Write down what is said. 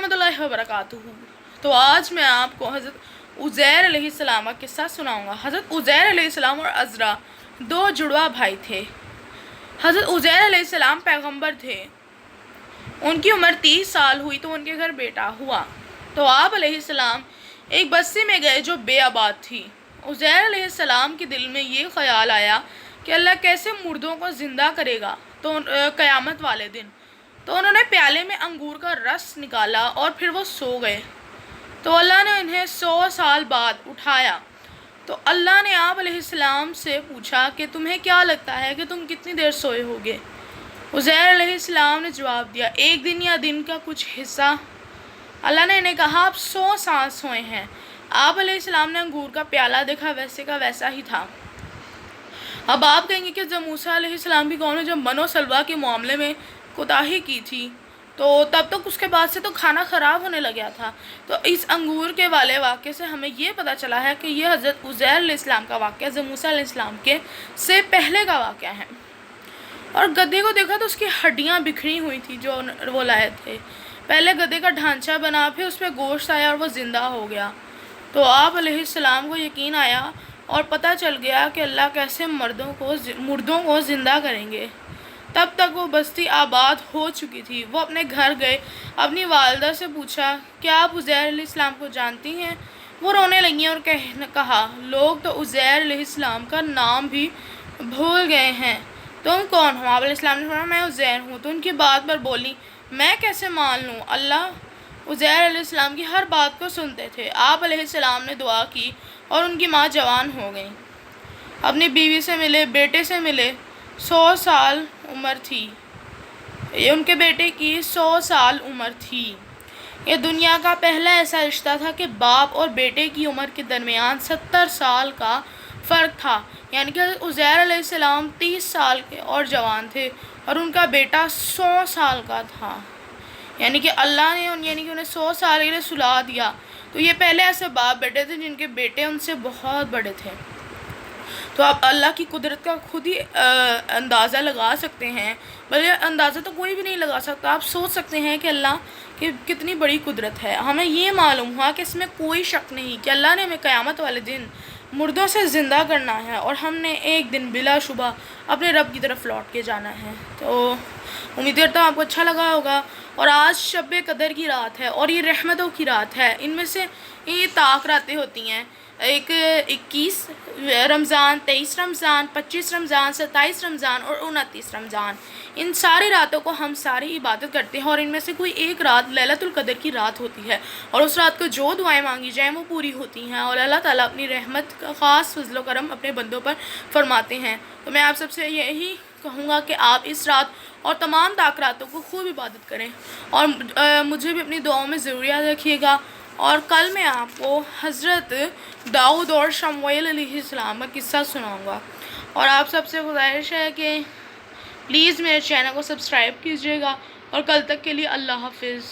रहमतुल्लाहि व बरकातुहू। तो आज मैं आपको हज़रत उज़ैर अलैहिस्सलाम का किस्सा सुनाऊंगा। हज़रत उज़ैर अलैहिस्सलाम और अज़रा दो जुड़वा भाई थे। हज़रत उज़ैर अलैहिस्सलाम पैगंबर थे। उनकी उम्र 30 साल हुई तो उनके घर बेटा हुआ। तो आप अलैहिस्सलाम एक बस्ती में गए जो बेआबाद थी। उज़ैर अलैहिस्सलाम के दिल में ये ख़याल आया कि अल्लाह कैसे मुर्दों को ज़िंदा करेगा तो क़यामत वाले दिन। तो उन्होंने प्याले में अंगूर का रस निकाला और फिर वो सो गए। तो अल्लाह ने उन्हें 100 साल बाद उठाया। तो अल्लाह ने आप अलैहिस्सलाम से पूछा कि तुम्हें क्या लगता है कि तुम कितनी देर सोए होगे। उज़ैर अलैहिस्सलाम ने जवाब दिया, एक दिन या दिन का कुछ हिस्सा। अल्लाह ने इन्हें कहा, आप 100 साल सोए हैं। आप अलैहिस्सलाम ने अंगूर का प्याला देखा, वैसे का वैसा ही था। अब आप कहेंगे कि जब मूसा अलैहिस्सलाम की कौम ने जब मनो सलवा के मामले में कोताही की थी तो तब तक उसके बाद से तो खाना ख़राब होने लग गया था। तो इस अंगूर के वाले वाक़े से हमें ये पता चला है कि यह हज़रत उज़ैर अलैहिस्सलाम का वाक़या जब मूसा अलैहिस्सलाम के से पहले का वाक़या है। और गधे को देखा तो उसकी हड्डियाँ बिखरी हुई थी जो वो लाए थे। पहले गधे का ढांचा बना, फिर उस पर गोश्त आया और वो ज़िंदा हो गया। तो आप अलैहिस्सलाम को यकीन आया और पता चल गया कि अल्लाह कैसे मुर्दों को ज़िंदा करेंगे। तब तक वो बस्ती आबाद हो चुकी थी। वो अपने घर गए, अपनी वालिदा से पूछा, क्या आप उज़ैर अलैहिस्सलाम को जानती हैं? वो रोने लगी और कहा, लोग तो उज़ैर अलैहिस्सलाम का नाम भी भूल गए हैं। तुम कौन हो? आप अलैहिस्सलाम ने कहा, मैं उज़ैर हूँ। तो उनकी बात पर बोली, मैं कैसे मान लूँ? अल्लाह उज़ैर अलैहिस्सलाम की हर बात को सुनते थे। आप अलैहिस्सलाम ने दुआ की और उनकी माँ जवान हो गई। अपनी बीवी से मिले, बेटे से मिले। 100 साल उम्र थी। ये उनके बेटे की 100 साल उम्र थी। ये दुनिया का पहला ऐसा रिश्ता था कि बाप और बेटे की उम्र के दरमियान 70 साल का फ़र्क था। यानी कि उज़ैर अलैहिस्सलाम 30 साल के और जवान थे और उनका बेटा 100 साल का था। यानी कि अल्लाह ने उन्हें 100 साल के लिए सुला दिया। तो ये पहले ऐसे बाप बेटे थे जिनके बेटे उनसे बहुत बड़े थे। तो आप अल्लाह की कुदरत का खुद ही अंदाज़ा लगा सकते हैं। बल्कि अंदाज़ा तो कोई भी नहीं लगा सकता। आप सोच सकते हैं कि अल्लाह की कितनी बड़ी कुदरत है। हमें ये मालूम हुआ कि इसमें कोई शक नहीं कि अल्लाह ने हमें क़यामत वाले दिन मुर्दों से ज़िंदा करना है और हमने एक दिन बिलाशुबा अपने रब की तरफ लौट के जाना है। तो उम्मीद करता हूँ आपको अच्छा लगा होगा। और आज शब कदर की रात है और ये रहमतों की रात है। इनमें से ये ताक रातें होती हैं, एक 21 रमज़ान, 23 रमज़ान, 25 रमज़ान, 27 रमज़ान और 29 रमज़ान। इन सारी रातों को हम सारी इबादत करते हैं और इनमें से कोई एक रात लैलतुल कदर की रात होती है और उस रात को जो दुआएं मांगी जाएँ वो पूरी होती हैं और अल्लाह ताला अपनी रहमत का ख़ास फज़ल व करम अपने बंदों पर फरमाते हैं। तो मैं आप सबसे यही कहूँगा कि आप इस रात और तमाम ताक रातों को खूब इबादत करें और मुझे भी अपनी दुआओं में ज़रूर याद रखिएगा। और कल मैं आपको हज़रत दाऊद और शमूएल अलैहिस्सलाम का किस्सा सुनाऊंगा। और आप सबसे गुजारिश है कि प्लीज़ मेरे चैनल को सब्सक्राइब कीजिएगा। और कल तक के लिए अल्लाह हाफ़िज़।